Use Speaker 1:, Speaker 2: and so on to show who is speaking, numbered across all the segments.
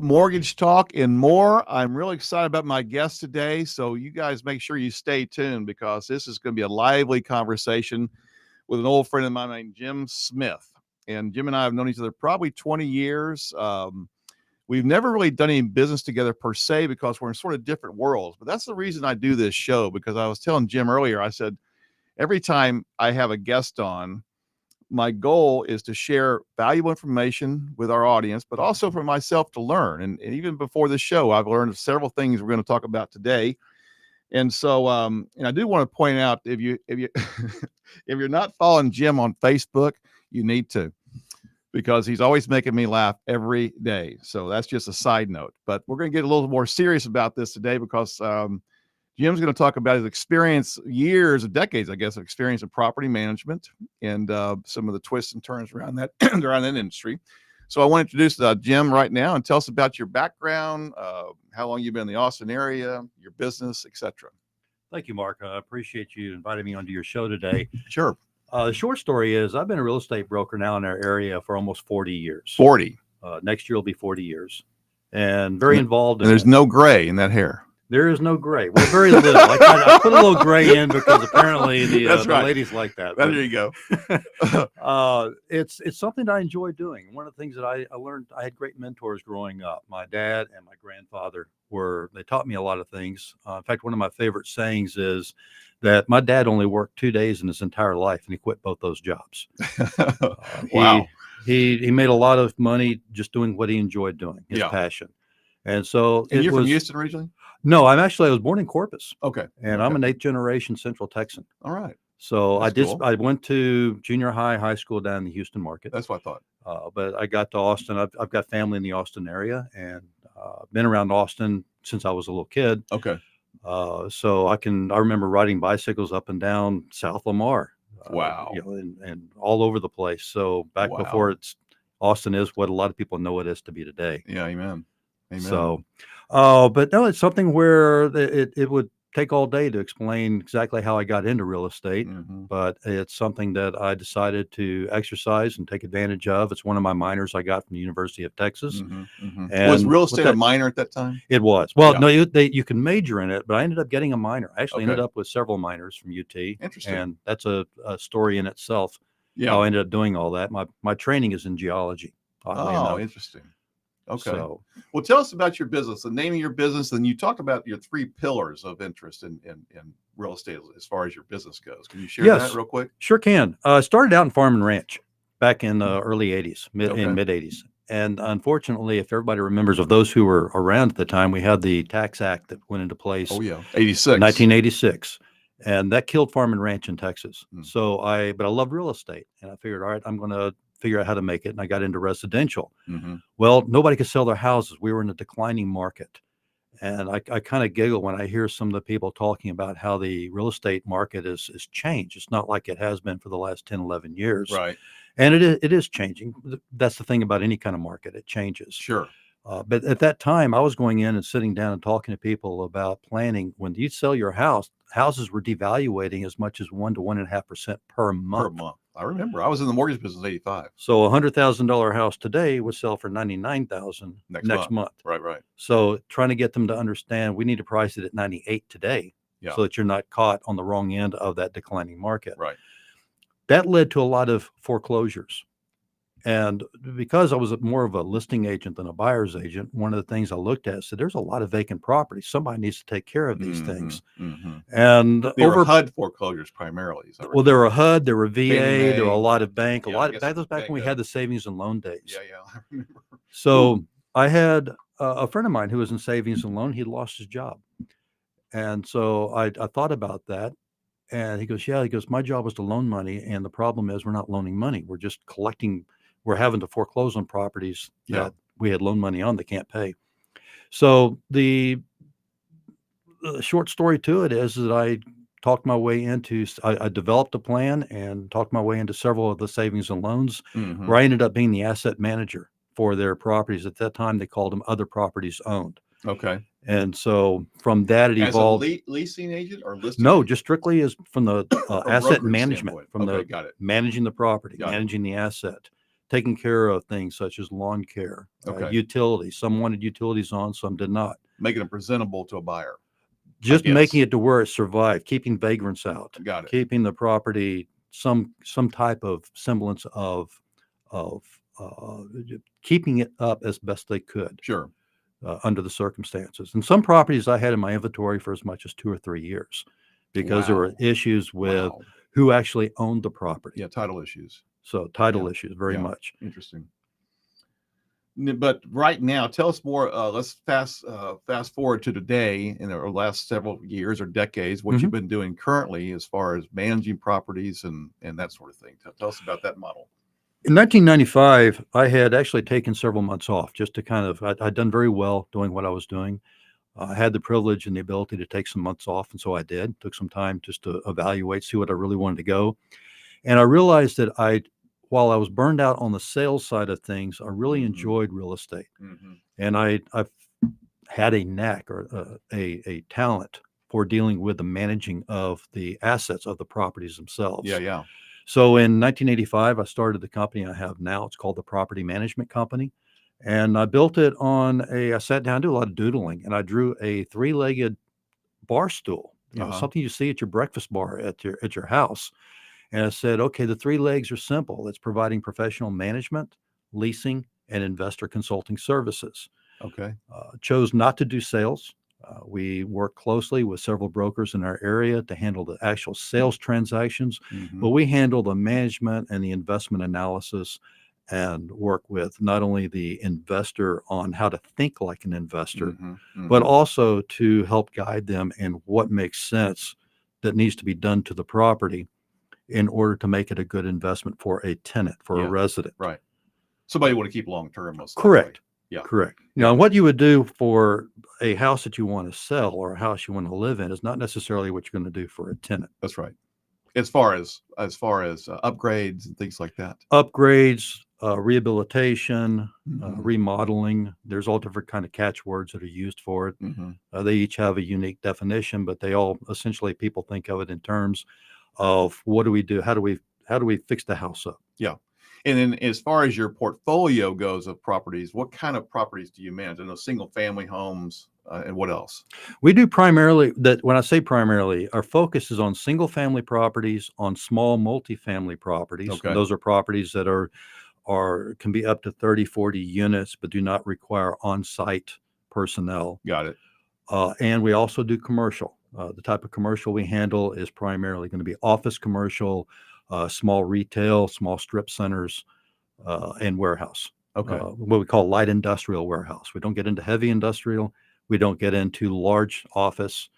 Speaker 1: mortgage talk and more. I'm really excited about my guest today. So you guys make sure you stay tuned because this is going to be a lively conversation with an old friend of mine named Jim Smith. And Jim and I have known each other probably 20 years. We've never really done any business together per se because we're in sort of different worlds. But that's the reason I do this show, because I was telling Jim earlier, I said, every time I have a guest on, my goal is to share valuable information with our audience, but also for myself to learn. And even before the show, I've learned several things we're going to talk about today. And so, and I do want to point out, if you if you're not following Jim on Facebook, you need to, because he's always making me laugh every day. So that's just a side note. But we're going to get a little more serious about this today because Jim's going to talk about his experience, years of decades, I guess, of experience in property management and some of the twists and turns around that around that industry. So I want to introduce Jim right now and tell us about your background, how long you've been in the Austin area, your business, etc.
Speaker 2: Thank you, Mark. I appreciate you inviting me onto your show today.
Speaker 1: Sure.
Speaker 2: The short story is I've been a real estate broker now in our area for almost 40 years.
Speaker 1: 40.
Speaker 2: Next year will be 40 years. And very involved.
Speaker 1: And there's no gray in that hair.
Speaker 2: There is no gray. Well, very little. I put a little gray in because apparently the
Speaker 1: right.
Speaker 2: ladies like that.
Speaker 1: There you go.
Speaker 2: It's something that I enjoy doing. One of the things that I learned, I had great mentors growing up. My dad and my grandfather they taught me a lot of things. In fact, one of my favorite sayings is that my dad only worked 2 days in his entire life, and he quit both those jobs.
Speaker 1: Wow.
Speaker 2: He made a lot of money just doing what he enjoyed doing, his passion. And so
Speaker 1: you're from Houston originally?
Speaker 2: No, I was born in Corpus.
Speaker 1: Okay.
Speaker 2: And I'm an 8th generation Central Texan.
Speaker 1: All right.
Speaker 2: So
Speaker 1: That's cool.
Speaker 2: I went to junior high school down in the Houston market.
Speaker 1: That's what I thought.
Speaker 2: But I got to Austin. I've got family in the Austin area and been around Austin since I was a little kid.
Speaker 1: Okay.
Speaker 2: So I remember riding bicycles up and down South Lamar.
Speaker 1: Wow.
Speaker 2: And all over the place. So back before Austin is what a lot of people know it is to be today.
Speaker 1: Yeah. Amen.
Speaker 2: So, but no, it's something where it would take all day to explain exactly how I got into real estate, but it's something that I decided to exercise and take advantage of. It's one of my minors I got from the University of Texas.
Speaker 1: And was real estate a minor at that time?
Speaker 2: It was. Well, no, you can major in it, but I ended up getting a minor. I actually ended up with several minors from UT.
Speaker 1: Interesting.
Speaker 2: And that's a story in itself. Yeah. How I ended up doing all that. My training is in geology.
Speaker 1: Oh, interesting. Okay. Well, tell us about your business, the name of your business, and you talked about your 3 pillars of interest in real estate as far as your business goes. Can you share that real quick?
Speaker 2: Sure can. I started out in farm and ranch back in the early 80s, mid 80s. And unfortunately, if everybody remembers, of those who were around at the time, we had the Tax Act that went into place.
Speaker 1: Oh, yeah.
Speaker 2: 1986. And that killed farm and ranch in Texas. So but I love real estate. And I figured, all right, I'm going to figure out how to make it. And I got into residential. Well, nobody could sell their houses. We were in a declining market. And I kind of giggle when I hear some of the people talking about how the real estate market is changed. It's not like it has been for the last 10, 11 years.
Speaker 1: Right.
Speaker 2: And it is changing. That's the thing about any kind of market. It changes.
Speaker 1: Sure.
Speaker 2: But at that time, I was going in and sitting down and talking to people about planning. When you sell your house, houses were devaluating as much as 1 to 1.5% per month.
Speaker 1: I remember. I was in the mortgage business in '85.
Speaker 2: So a $100,000 house today would sell for $99,000 next month.
Speaker 1: Right.
Speaker 2: So trying to get them to understand we need to price it at 98 today, so that you're not caught on the wrong end of that declining market.
Speaker 1: Right.
Speaker 2: That led to a lot of foreclosures. And because I was more of a listing agent than a buyer's agent, one of the things I looked at said, there's a lot of vacant properties. Somebody needs to take care of these things. And
Speaker 1: they were HUD foreclosures primarily.
Speaker 2: Well, there were HUD, there were VA, there were a lot of bank, that was back when we had the savings and loan days.
Speaker 1: Yeah, I remember.
Speaker 2: So I had a friend of mine who was in savings and loan. He lost his job. And so I thought about that. And he goes, my job was to loan money. And the problem is we're not loaning money. We're just collecting. We're having to foreclose on properties that we had loan money on that can't pay. So the short story to it is that I talked my way into, I developed a plan and talked my way into several of the savings and loans where I ended up being the asset manager for their properties. At that time, they called them other properties owned.
Speaker 1: Okay.
Speaker 2: And so from that, it evolved.
Speaker 1: As a leasing agent or listing?
Speaker 2: No, just strictly as from the asset management,
Speaker 1: got it.
Speaker 2: Managing the property, managing the asset. taking care of things such as lawn care,
Speaker 1: Okay.
Speaker 2: utilities. Some wanted utilities on, some did not.
Speaker 1: Making it presentable to a buyer.
Speaker 2: Just
Speaker 1: guess.
Speaker 2: making it to where it survived, keeping vagrants out,
Speaker 1: Got it.
Speaker 2: keeping the property some type of semblance of uh, keeping it up as best they could.
Speaker 1: Sure.
Speaker 2: Under the circumstances. And some properties I had in my inventory for as much as 2 or 3 years because there were
Speaker 1: Wow.
Speaker 2: issues with
Speaker 1: Wow.
Speaker 2: who actually owned the property.
Speaker 1: Yeah, title issues.
Speaker 2: So title
Speaker 1: Yeah.
Speaker 2: issues very
Speaker 1: Yeah.
Speaker 2: much.
Speaker 1: Interesting. But right now, tell us more. Let's fast forward to today, in the last several years or decades, what you've been doing currently as far as managing properties and that sort of thing. Tell us about that model.
Speaker 2: In 1995, I had actually taken several months off just to kind of, I'd done very well doing what I was doing. I had the privilege and the ability to take some months off, and so I did. Took some time just to evaluate, see what I really wanted to go. And I realized that while I was burned out on the sales side of things, I really enjoyed real estate. And I've had a knack or a talent for dealing with the managing of the assets of the properties themselves.
Speaker 1: Yeah, yeah.
Speaker 2: So in 1985, I started the company I have now. It's called the Property Management Company. And I built it I sat down, do a lot of doodling, and I drew a 3-legged bar stool, something you see at your breakfast bar at your house. And I said, okay, the 3 legs are simple. It's providing professional management, leasing, and investor consulting services.
Speaker 1: Okay.
Speaker 2: Chose not to do sales. We work closely with several brokers in our area to handle the actual sales transactions, but we handle the management and the investment analysis and work with not only the investor on how to think like an investor, but also to help guide them in what makes sense that needs to be done to the property in order to make it a good investment for a tenant, for a resident.
Speaker 1: Right. Somebody you want to keep long term, most
Speaker 2: Correct.
Speaker 1: likely. Yeah.
Speaker 2: Correct. Now, what you would do for a house that you want to sell or a house you want to live in is not necessarily what you're going to do for a tenant.
Speaker 1: That's right. As far as upgrades and things like that.
Speaker 2: Upgrades, rehabilitation, remodeling. There's all different kind of catchwords that are used for it. They each have a unique definition, but they all essentially, people think of it in terms of what do we do? How do we fix the house up?
Speaker 1: Yeah. And then as far as your portfolio goes of properties, what kind of properties do you manage? I know single family homes and what else?
Speaker 2: We do primarily that. When I say primarily, our focus is on single family properties, on small multifamily properties.
Speaker 1: Okay.
Speaker 2: Those are properties that can be up to 30, 40 units, but do not require on-site personnel.
Speaker 1: Got it.
Speaker 2: And we also do commercial. The type of commercial we handle is primarily going to be office commercial, small retail, small strip centers, and warehouse.
Speaker 1: Okay.
Speaker 2: What we call light industrial warehouse. We don't get into heavy industrial. We don't get into large office.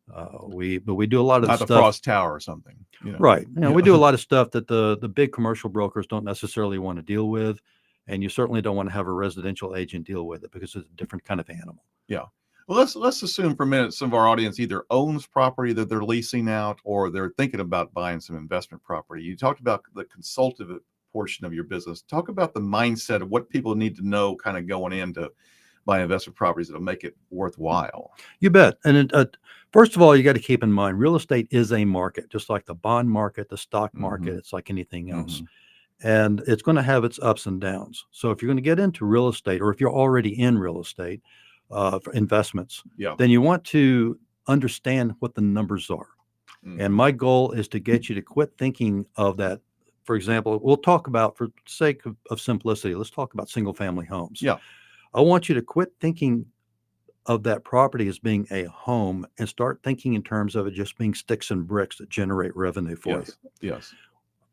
Speaker 2: But we do a lot of
Speaker 1: not
Speaker 2: the
Speaker 1: the
Speaker 2: stuff.
Speaker 1: Frost Tower or something.
Speaker 2: Right. We do a lot of stuff that the big commercial brokers don't necessarily want to deal with. And you certainly don't want to have a residential agent deal with it because it's a different kind of animal.
Speaker 1: Yeah. Well, let's assume for a minute some of our audience either owns property that they're leasing out or they're thinking about buying some investment property. You talked about the consultative portion of your business. Talk about the mindset of what people need to know kind of going into buying investment properties that'll make it worthwhile.
Speaker 2: You bet. And first of all, you got to keep in mind, real estate is a market, just like the bond market, the stock market. It's like anything else. And it's going to have its ups and downs. So if you're going to get into real estate, or if you're already in real estate, for investments, then you want to understand what the numbers are. And my goal is to get you to quit thinking of that. For example, we'll talk about, for sake of simplicity, let's talk about single family homes.
Speaker 1: Yeah.
Speaker 2: I want you to quit thinking of that property as being a home and start thinking in terms of it just being sticks and bricks that generate revenue for you.
Speaker 1: Yes.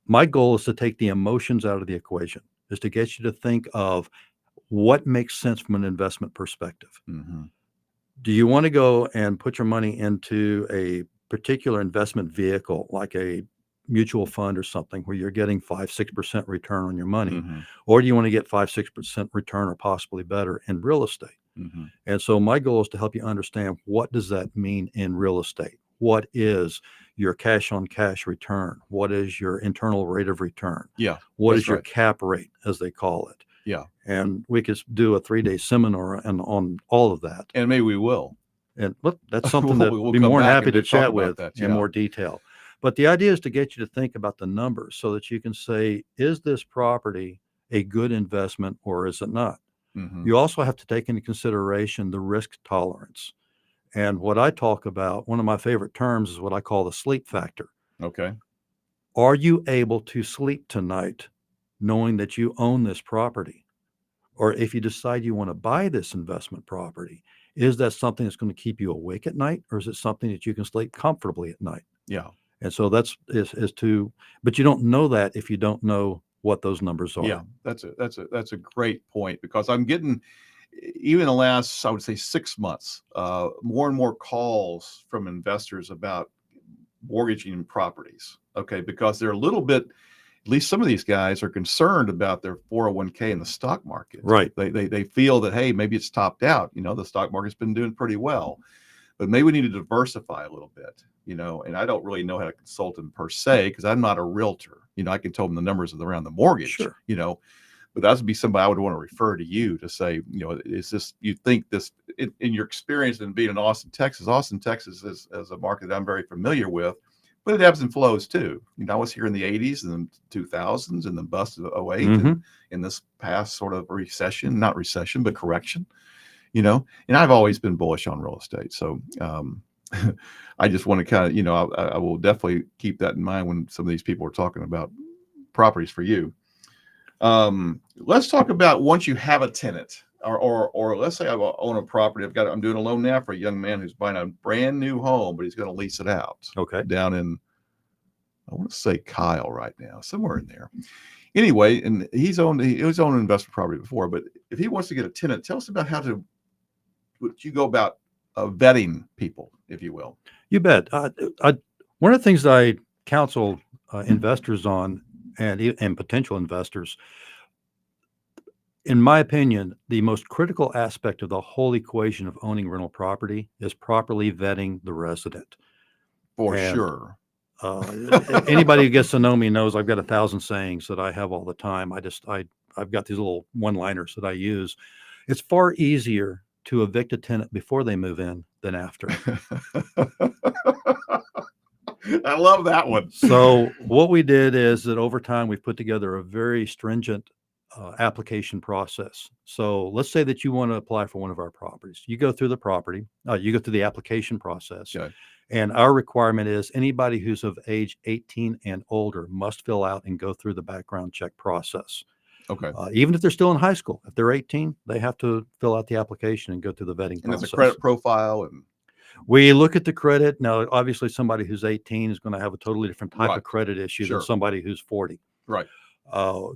Speaker 2: My goal is to take the emotions out of the equation, is to get you to think of what makes sense from an investment perspective. Do you want to go and put your money into a particular investment vehicle, like a mutual fund or something, where you're getting 5-6% return on your money? Or do you want to get 5-6% return or possibly better in real estate? And so my goal is to help you understand, what does that mean in real estate? What is your cash on cash return? What is your internal rate of return? What is your cap rate, as they call it? And we could do a 3-day seminar on all of that.
Speaker 1: And maybe we will.
Speaker 2: And look, that's something that we'll be more than happy to chat with in more detail. But the idea is to get you to think about the numbers so that you can say, is this property a good investment or is it not?
Speaker 1: Mm-hmm.
Speaker 2: You also have to take into consideration the risk tolerance. And what I talk about, one of my favorite terms is what I call the sleep factor.
Speaker 1: Okay.
Speaker 2: Are you able to sleep tonight knowing that you own this property? Or if you decide you want to buy this investment property, is that something that's going to keep you awake at night, or is it something that you can sleep comfortably at night?
Speaker 1: Yeah.
Speaker 2: And so but you don't know that if you don't know what those numbers are.
Speaker 1: Yeah. That's a great point, because I'm getting, even the last, I would say 6 months, more and more calls from investors about mortgaging properties. Okay. Because they're a little bit, at least some of these guys are concerned about their 401k in the stock market.
Speaker 2: Right.
Speaker 1: They feel that, hey, maybe it's topped out. The stock market's been doing pretty well, but maybe we need to diversify a little bit, and I don't really know how to consult them per se, because I'm not a realtor. I can tell them the numbers around the mortgage,
Speaker 2: Sure.
Speaker 1: but that would be somebody I would want to refer to you to say, is this, you think this, in your experience in being in Austin, Texas is a market that I'm very familiar with, but it ebbs and flows too. I was here in the 80s and the 2000s and then busted 08 and in this past sort of recession, not recession, but correction, and I've always been bullish on real estate. So I just want to kind of, I will definitely keep that in mind when some of these people are talking about properties for you. Let's talk about once you have a tenant, or let's say I own a property. I'm doing a loan now for a young man who's buying a brand new home, but he's going to lease it out.
Speaker 2: Okay.
Speaker 1: Down in, I want to say Kyle right now, somewhere in there. Anyway, and he was owned an investment property before, but if he wants to get a tenant, tell us about what you go about vetting people, if you will.
Speaker 2: You bet. One of the things that I counsel investors on, and potential investors, in my opinion, the most critical aspect of the whole equation of owning rental property is properly vetting the resident.
Speaker 1: For sure.
Speaker 2: Anybody who gets to know me knows I've got 1,000 sayings that I have all the time. I've got these little one-liners that I use. It's far easier to evict a tenant before they move in than after.
Speaker 1: I love that one.
Speaker 2: So what we did is that over time, we've put together a very stringent application process. So let's say that you want to apply for one of our properties. You go through the property, you go through the application process.
Speaker 1: Okay.
Speaker 2: And our requirement is anybody who's of age 18 and older must fill out and go through the background check process.
Speaker 1: Okay.
Speaker 2: Even if they're still in high school, if they're 18, they have to fill out the application and go through the vetting process.
Speaker 1: And it's a credit profile, and
Speaker 2: we look at the credit. Now, obviously, somebody who's 18 is going to have a totally different type
Speaker 1: Right.
Speaker 2: of credit issue
Speaker 1: Sure.
Speaker 2: than somebody who's 40.
Speaker 1: Right.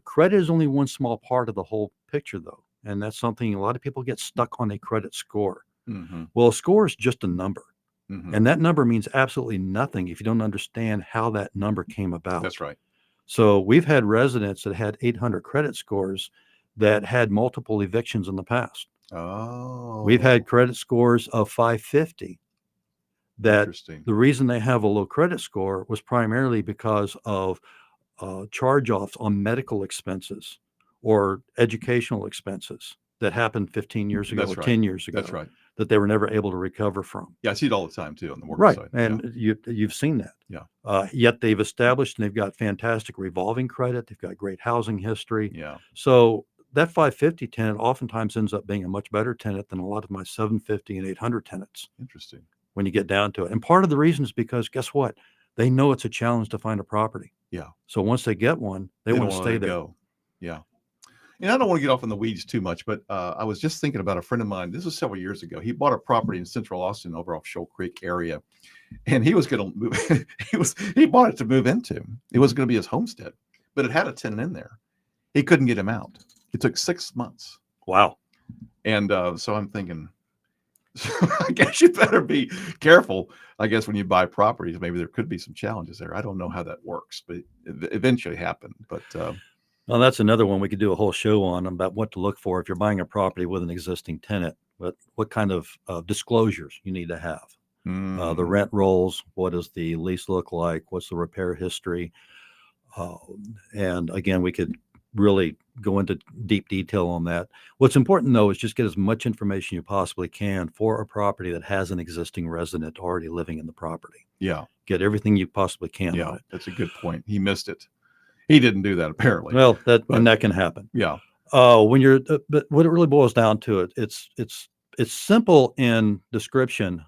Speaker 2: Credit is only one small part of the whole picture, though. And that's something a lot of people get stuck on, a credit score.
Speaker 1: Mm-hmm.
Speaker 2: Well, a score is just a number.
Speaker 1: Mm-hmm.
Speaker 2: And that number means absolutely nothing if you don't understand how that number came about.
Speaker 1: That's right.
Speaker 2: So we've had residents that had 800 credit scores that had multiple evictions in the past.
Speaker 1: Oh.
Speaker 2: We've had credit scores of 550 that
Speaker 1: Interesting.
Speaker 2: the reason they have a low credit score was primarily because of charge-offs on medical expenses or educational expenses that happened 15 years ago.
Speaker 1: That's
Speaker 2: or
Speaker 1: right.
Speaker 2: 10 years ago.
Speaker 1: That's right.
Speaker 2: That they were never able to recover from.
Speaker 1: Yeah, I see it all the time too on the mortgage
Speaker 2: Right.
Speaker 1: side.
Speaker 2: And you've seen that.
Speaker 1: Yeah.
Speaker 2: Yet they've established and they've got fantastic revolving credit. They've got great housing history.
Speaker 1: Yeah.
Speaker 2: So that 550 tenant oftentimes ends up being a much better tenant than a lot of my 750 and 800 tenants.
Speaker 1: Interesting.
Speaker 2: When you get down to it. And part of the reason is because guess what? They know it's a challenge to find a property.
Speaker 1: Yeah.
Speaker 2: So once they get one, they want to stay there.
Speaker 1: Go. Yeah. And I don't want to get off in the weeds too much, but I was just thinking about a friend of mine. This was several years ago. He bought a property in Central Austin over off Shoal Creek area, and he was going to move. He bought it to move into. It was going to be his homestead, but it had a tenant in there. He couldn't get him out. It took 6 months.
Speaker 2: Wow.
Speaker 1: And so I'm thinking, I guess you better be careful. I guess when you buy properties, maybe there could be some challenges there. I don't know how that works, but it eventually happened. But
Speaker 2: well, that's another one we could do a whole show on about what to look for if you're buying a property with an existing tenant. But what kind of disclosures you need to have? The rent rolls. What does the lease look like? What's the repair history? And again, we could really go into deep detail on that. What's important, though, is just get as much information you possibly can for a property that has an existing resident already living in the property.
Speaker 1: Yeah.
Speaker 2: Get everything you possibly can
Speaker 1: Yeah,
Speaker 2: on it.
Speaker 1: that's a good point. He missed it. He didn't do that apparently.
Speaker 2: Well,
Speaker 1: But
Speaker 2: that can happen.
Speaker 1: yeah.
Speaker 2: When you're, but what it really boils down to, it's simple in description,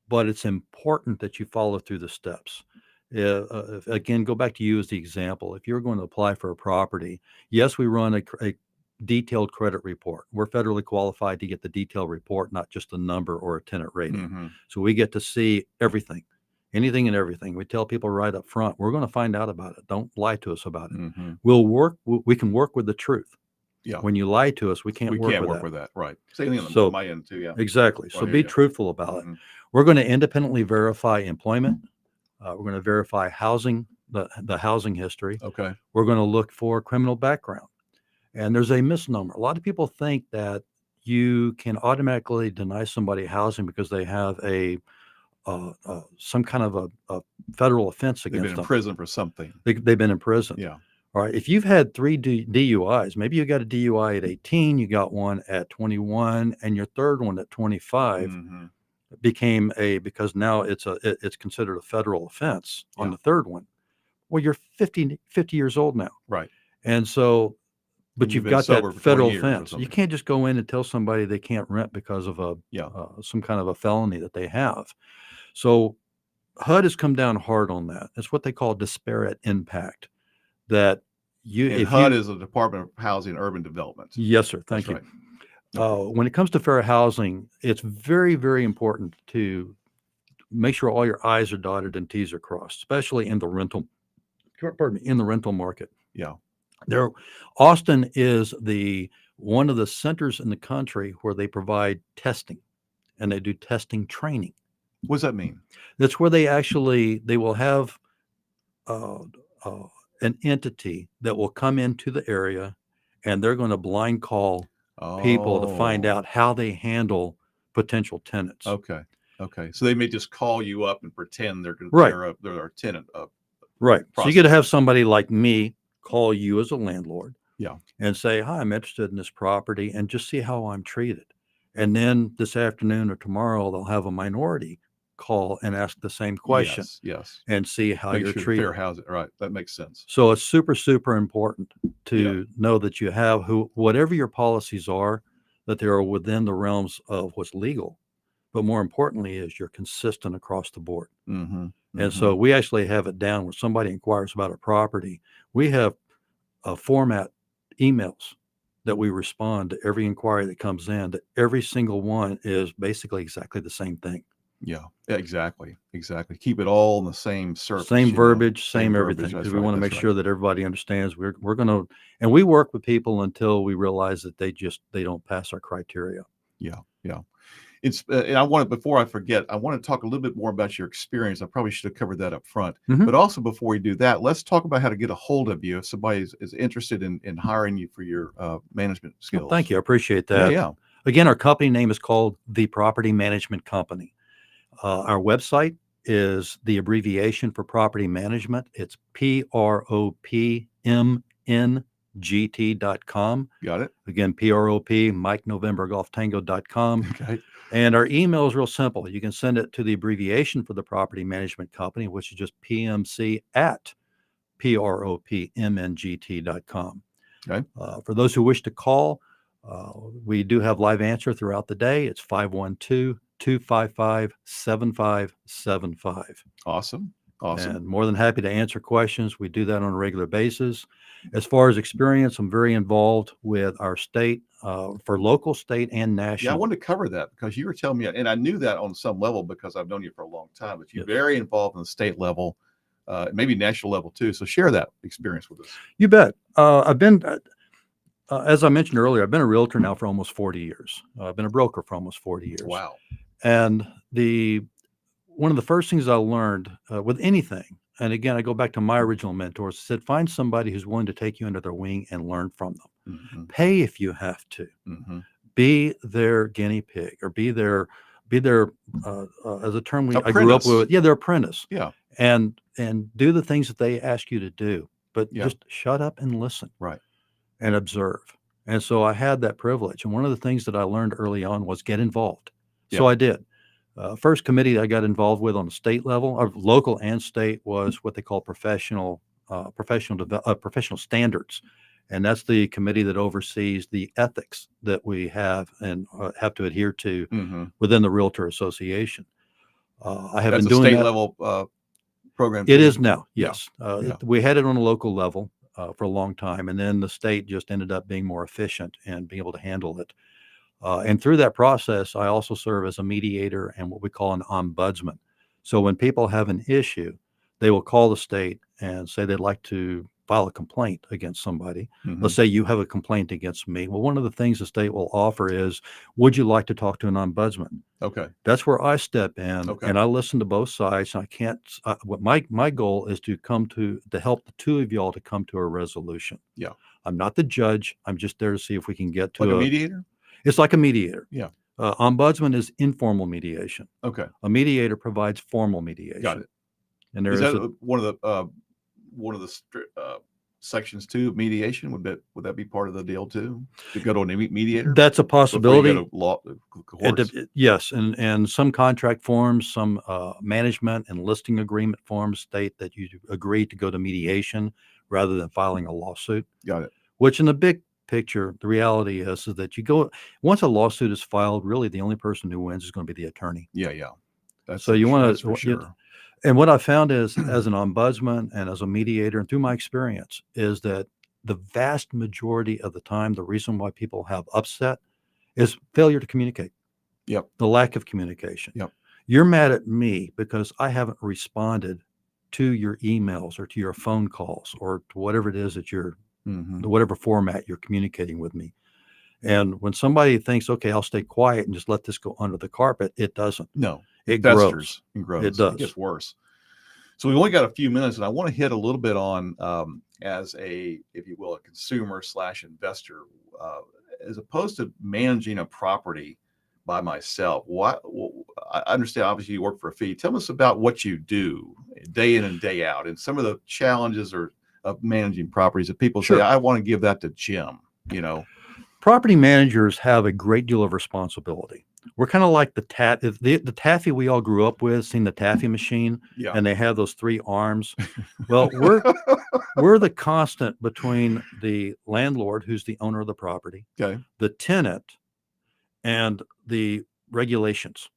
Speaker 2: but it's important that you follow through the steps. Again, go back to you as the example. If you're going to apply for a property, yes, we run a detailed credit report. We're federally qualified to get the detailed report, not just a number or a tenant rating.
Speaker 1: Mm-hmm.
Speaker 2: So we get to see everything, anything and everything. We tell people right up front, we're going to find out about it. Don't lie to us about it.
Speaker 1: Mm-hmm.
Speaker 2: We can work with the truth.
Speaker 1: Yeah.
Speaker 2: When you lie to us, we can't work with that.
Speaker 1: Right. Same thing
Speaker 2: So-
Speaker 1: on my end too. Yeah.
Speaker 2: Exactly. So be truthful about it.
Speaker 1: Mhm.
Speaker 2: We're going to independently verify employment. We're going to verify housing, the housing history.
Speaker 1: Okay.
Speaker 2: We're going to look for criminal background. And there's a misnomer. A lot of people think that you can automatically deny somebody housing because they have some kind of a federal offense
Speaker 1: They've
Speaker 2: against
Speaker 1: been in
Speaker 2: them.
Speaker 1: prison for something.
Speaker 2: They've been in prison.
Speaker 1: Yeah.
Speaker 2: All right. If you've had 3 DUIs, maybe you got a DUI at 18, you got one at 21, and your third one at 25
Speaker 1: Mhm.
Speaker 2: became because now it's considered a federal offense on the third one. Well, you're 50 years old now.
Speaker 1: Right.
Speaker 2: And so, but
Speaker 1: And
Speaker 2: you've
Speaker 1: been
Speaker 2: got
Speaker 1: sober
Speaker 2: that
Speaker 1: for 20
Speaker 2: federal
Speaker 1: years or
Speaker 2: offense. You
Speaker 1: something.
Speaker 2: can't just go in and tell somebody they can't rent because of some kind of a felony that they have. So HUD has come down hard on that. It's what they call disparate impact. That
Speaker 1: And HUD is the Department of Housing and Urban Development.
Speaker 2: Yes, sir. Thank
Speaker 1: That's
Speaker 2: you.
Speaker 1: right.
Speaker 2: When it comes to fair housing, it's very, very important to make sure all your I's are dotted and T's are crossed, especially in the rental market.
Speaker 1: Yeah.
Speaker 2: Austin is one of the centers in the country where they provide testing, and they do testing training.
Speaker 1: What does that mean?
Speaker 2: That's where they will have an entity that will come into the area, and they're going to blind call people to find out how they handle potential tenants.
Speaker 1: Okay. So they may just call you up and pretend they're a tenant.
Speaker 2: Right. So you get to have somebody like me call you as a landlord.
Speaker 1: Yeah.
Speaker 2: And say, hi, I'm interested in this property, and just see how I'm treated. And then this afternoon or tomorrow, they'll have a minority call and ask the same question.
Speaker 1: Yes.
Speaker 2: And see how you're treated.
Speaker 1: Fair housing. Right. That makes sense.
Speaker 2: So it's super, super important to know that you have whatever your policies are, that they are within the realms of what's legal. But more importantly is you're consistent across the board.
Speaker 1: Mm-hmm.
Speaker 2: And so we actually have it down when somebody inquires about a property. We have a format emails that we respond to every inquiry that comes in, that every single one is basically exactly the same thing.
Speaker 1: Yeah, exactly. Keep it all in the same surface.
Speaker 2: Same verbiage, same everything, because we want to make sure that everybody understands we're going to, and we work with people until we realize that they don't pass our criteria.
Speaker 1: Yeah. And before I forget, I want to talk a little bit more about your experience. I probably should have covered that up front.
Speaker 2: Mhm.
Speaker 1: But also before we do that, let's talk about how to get a hold of you if somebody is interested in hiring you for your management skills.
Speaker 2: Well, thank you. I appreciate that.
Speaker 1: Yeah.
Speaker 2: Again, our company name is called The Property Management Company. Our website is the abbreviation for property management. It's PROPMNGT.com.
Speaker 1: Got it.
Speaker 2: Again, PROP, Mike November Golf Tango.com.
Speaker 1: Okay.
Speaker 2: And our email is real simple. You can send it to the abbreviation for the property management company, which is just PMC@PROPMNGT.com.
Speaker 1: Okay.
Speaker 2: For those who wish to call, we do have live answer throughout the day. It's 512-255-7575.
Speaker 1: Awesome.
Speaker 2: And more than happy to answer questions. We do that on a regular basis. As far as experience, I'm very involved with our state, for local, state, and national.
Speaker 1: Yeah, I wanted to cover that because you were telling me, and I knew that on some level because I've known you for a long time, but you're very involved in the state level, maybe national level too. So share that experience with us.
Speaker 2: You bet. I've been, as I mentioned earlier, I've been a realtor now for almost 40 years. I've been a broker for almost 40 years.
Speaker 1: Wow.
Speaker 2: And one of the first things I learned with anything, and again, I go back to my original mentors, said, find somebody who's willing to take you under their wing and learn from them.
Speaker 1: Mm-hmm.
Speaker 2: Pay if you have to.
Speaker 1: Mm-hmm.
Speaker 2: Be their guinea pig, or be their as a term I grew up with. Yeah, their apprentice.
Speaker 1: Yeah.
Speaker 2: And do the things that they ask you to do, but
Speaker 1: Yeah.
Speaker 2: just shut up and listen.
Speaker 1: Right.
Speaker 2: And observe. And so I had that privilege. And one of the things that I learned early on was get involved. So I did. First committee I got involved with on the state level, or local and state, was what they call professional professional standards, and that's the committee that oversees the ethics that we have and have to adhere to
Speaker 1: Mm-hmm.
Speaker 2: within the Realtor Association. I have
Speaker 1: That's
Speaker 2: been
Speaker 1: a
Speaker 2: doing
Speaker 1: state
Speaker 2: that.
Speaker 1: level program.
Speaker 2: It
Speaker 1: too?
Speaker 2: is now,
Speaker 1: Yeah.
Speaker 2: yes.
Speaker 1: Yeah.
Speaker 2: We had it on a local level for a long time, and then the state just ended up being more efficient and being able to handle it. And through that process, I also serve as a mediator and what we call an ombudsman. So when people have an issue, they will call the state and say they'd like to file a complaint against somebody.
Speaker 1: Mm-hmm.
Speaker 2: Let's say you have a complaint against me. Well, one of the things the state will offer is, would you like to talk to an ombudsman?
Speaker 1: Okay.
Speaker 2: That's where I step in,
Speaker 1: Okay.
Speaker 2: and I listen to both sides. And I can't. What my goal is to help the two of y'all to come to a resolution.
Speaker 1: Yeah.
Speaker 2: I'm not the judge. I'm just there to see if we can get to
Speaker 1: Like a mediator?
Speaker 2: It's like a mediator.
Speaker 1: Yeah.
Speaker 2: Ombudsman is informal mediation.
Speaker 1: Okay.
Speaker 2: A mediator provides formal mediation.
Speaker 1: Got it.
Speaker 2: And there
Speaker 1: is
Speaker 2: is
Speaker 1: that one of the sections too of mediation? Would that be part of the deal too? To go to a mediator?
Speaker 2: That's a possibility.
Speaker 1: Before you go to courts?
Speaker 2: Yes, and some contract forms, some management and listing agreement forms state that you agree to go to mediation rather than filing a lawsuit.
Speaker 1: Got it.
Speaker 2: Which in the big picture, the reality is that once a lawsuit is filed, really the only person who wins is going to be the attorney.
Speaker 1: Yeah, yeah. That's
Speaker 2: for
Speaker 1: sure.
Speaker 2: And what I found is, as an ombudsman and as a mediator, and through my experience, is that the vast majority of the time, the reason why people have upset is failure to communicate.
Speaker 1: Yep.
Speaker 2: The lack of communication.
Speaker 1: Yep.
Speaker 2: You're mad at me because I haven't responded to your emails or to your phone calls or to whatever it is that whatever format you're communicating with me. And when somebody thinks, okay, I'll stay quiet and just let this go under the carpet, it doesn't.
Speaker 1: No.
Speaker 2: It
Speaker 1: grows.
Speaker 2: It does.
Speaker 1: It gets worse. So we've only got a few minutes, and I want to hit a little bit on as a, if you will, a consumer / investor, as opposed to managing a property by myself. I understand, obviously, you work for a fee. Tell us about what you do day in and day out, and some of the challenges of managing properties that people say, I want to give that to Jim.
Speaker 2: Property managers have a great deal of responsibility. We're kind of like the taffy we all grew up with, seen the taffy machine, and they have those 3 arms. Well, we're the constant between the landlord, who's the owner of the property, the tenant, and the regulations.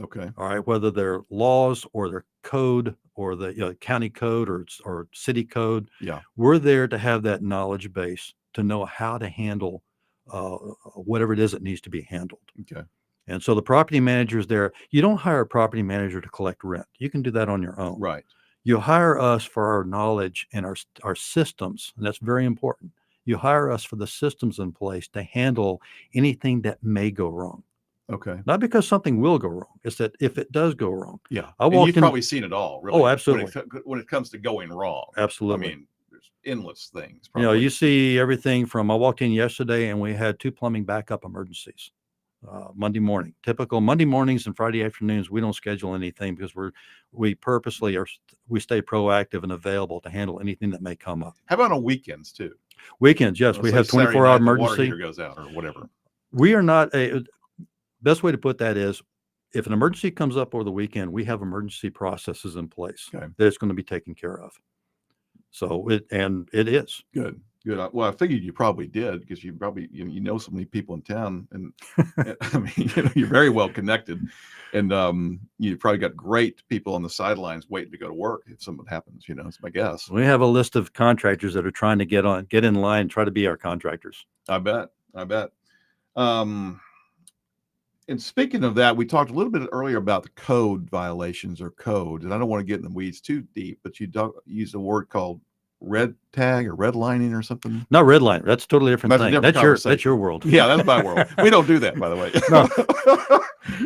Speaker 1: Okay.
Speaker 2: All right. Whether they're laws or their code or the county code or city code.
Speaker 1: Yeah.
Speaker 2: We're there to have that knowledge base to know how to handle whatever it is that needs to be handled.
Speaker 1: Okay.
Speaker 2: And so the property manager is there. You don't hire a property manager to collect rent. You can do that on your own.
Speaker 1: Right.
Speaker 2: You hire us for our knowledge and our systems, and that's very important. You hire us for the systems in place to handle anything that may go wrong.
Speaker 1: Okay.
Speaker 2: Not because something will go wrong. It's that if it does go wrong.
Speaker 1: Yeah. You've probably seen it all, really.
Speaker 2: Oh, absolutely.
Speaker 1: When it comes to going wrong.
Speaker 2: Absolutely.
Speaker 1: I mean, there's endless things.
Speaker 2: Probably. You see everything from, I walked in yesterday and we had 2 plumbing backup emergencies. Monday morning, typical Monday mornings and Friday afternoons. We don't schedule anything because we purposely we stay proactive and available to handle anything that may come up.
Speaker 1: How about on weekends too?
Speaker 2: Weekends, yes. We have 24-hour emergency.
Speaker 1: Water heater goes out or whatever.
Speaker 2: We are not best way to put that is, if an emergency comes up over the weekend, we have emergency processes in place that it's going to be taken care of. So it is
Speaker 1: good. Well, I figured you probably did because you probably you know so many people in town, and I mean you're very well connected, and you probably got great people on the sidelines waiting to go to work if something happens. It's my guess.
Speaker 2: We have a list of contractors that are trying to get in line, try to be our contractors.
Speaker 1: I bet. And speaking of that, we talked a little bit earlier about the code violations or code, and I don't want to get in the weeds too deep, but you use a word called red tag or redlining or something.
Speaker 2: Not redlining. That's a totally different thing. That's your world.
Speaker 1: Yeah, that's my world. We don't do that, by the way.
Speaker 2: No.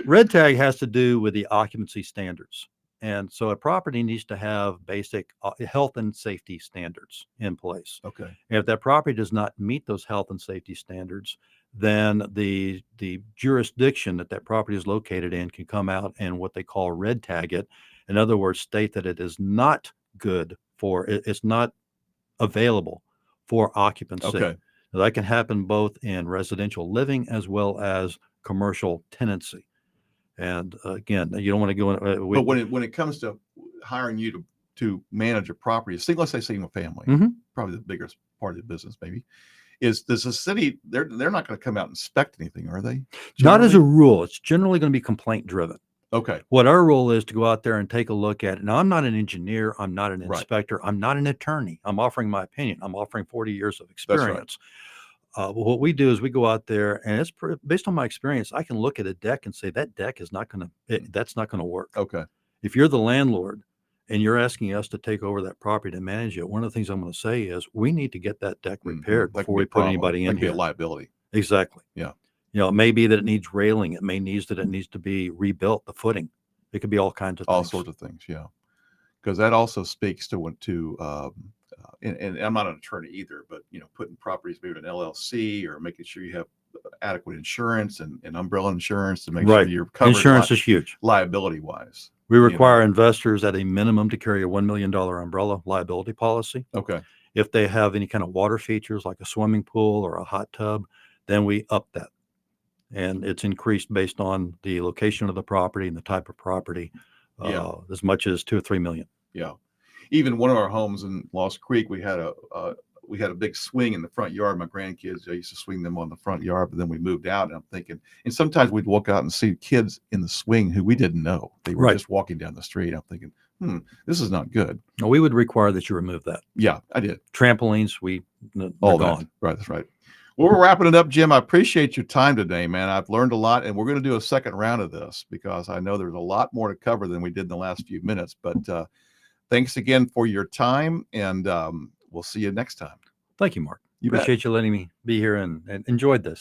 Speaker 2: Red tag has to do with the occupancy standards. And so a property needs to have basic health and safety standards in place.
Speaker 1: Okay.
Speaker 2: And if that property does not meet those health and safety standards, then the jurisdiction that property is located in can come out and what they call red tag it. In other words, state that it is not good it's not available for occupancy.
Speaker 1: Okay.
Speaker 2: Now, that can happen both in residential living as well as commercial tenancy. And again, you don't want to go in.
Speaker 1: But when it comes to hiring you to manage a property, let's say single family,
Speaker 2: Mhm.
Speaker 1: probably the biggest part of the business, maybe, is does the city, they're not going to come out and inspect anything, are they?
Speaker 2: Not as a
Speaker 1: Generally?
Speaker 2: rule. It's generally going to be complaint driven.
Speaker 1: Okay.
Speaker 2: What our role is to go out there and take a look at it. Now, I'm not an engineer. I'm not an
Speaker 1: Right.
Speaker 2: inspector. I'm not an attorney. I'm offering my opinion. I'm offering 40 years of
Speaker 1: That's right.
Speaker 2: experience. What we do is we go out there, and it's based on my experience. I can look at a deck and say that deck is not going to. That's not going to work.
Speaker 1: Okay.
Speaker 2: If you're the landlord and you're asking us to take over that property to manage it, one of the things I'm going to say is we need to get that deck repaired
Speaker 1: That could
Speaker 2: before
Speaker 1: be
Speaker 2: we
Speaker 1: a
Speaker 2: put
Speaker 1: problem.
Speaker 2: anybody
Speaker 1: That
Speaker 2: in
Speaker 1: could be
Speaker 2: here.
Speaker 1: a liability.
Speaker 2: Exactly.
Speaker 1: Yeah.
Speaker 2: It may be that it needs railing. It may needs that it needs to be rebuilt, the footing. It could be all kinds of
Speaker 1: All
Speaker 2: things.
Speaker 1: sorts of things. Yeah. Because that also speaks to and I'm not an attorney either, but putting properties maybe in an LLC or making sure you have adequate insurance and umbrella insurance to make sure
Speaker 2: Right.
Speaker 1: you're covered
Speaker 2: Insurance is huge.
Speaker 1: liability wise.
Speaker 2: We require investors at a minimum to carry a $1 million umbrella liability policy.
Speaker 1: Okay.
Speaker 2: If they have any kind of water features like a swimming pool or a hot tub, then we up that. And it's increased based on the location of the property and the type of property, as much as 2 or 3 million.
Speaker 1: Yeah. Even one of our homes in Lost Creek, we had a big swing in the front yard. My grandkids, I used to swing them on the front yard, but then we moved out, and I'm thinking, and sometimes we'd walk out and see kids in the swing who we didn't know. They were just walking down the street. I'm thinking, this is not good.
Speaker 2: Well, we would require that you remove that.
Speaker 1: Yeah, I did.
Speaker 2: Trampolines, they're
Speaker 1: all
Speaker 2: gone.
Speaker 1: that. Right, that's right. Well, we're wrapping it up, Jim. I appreciate your time today, man. I've learned a lot, and we're going to do a second round of this because I know there's a lot more to cover than we did in the last few minutes. But thanks again for your time, and we'll see you next time.
Speaker 2: Thank you, Mark.
Speaker 1: You bet.
Speaker 2: Appreciate you letting me be here and enjoyed this.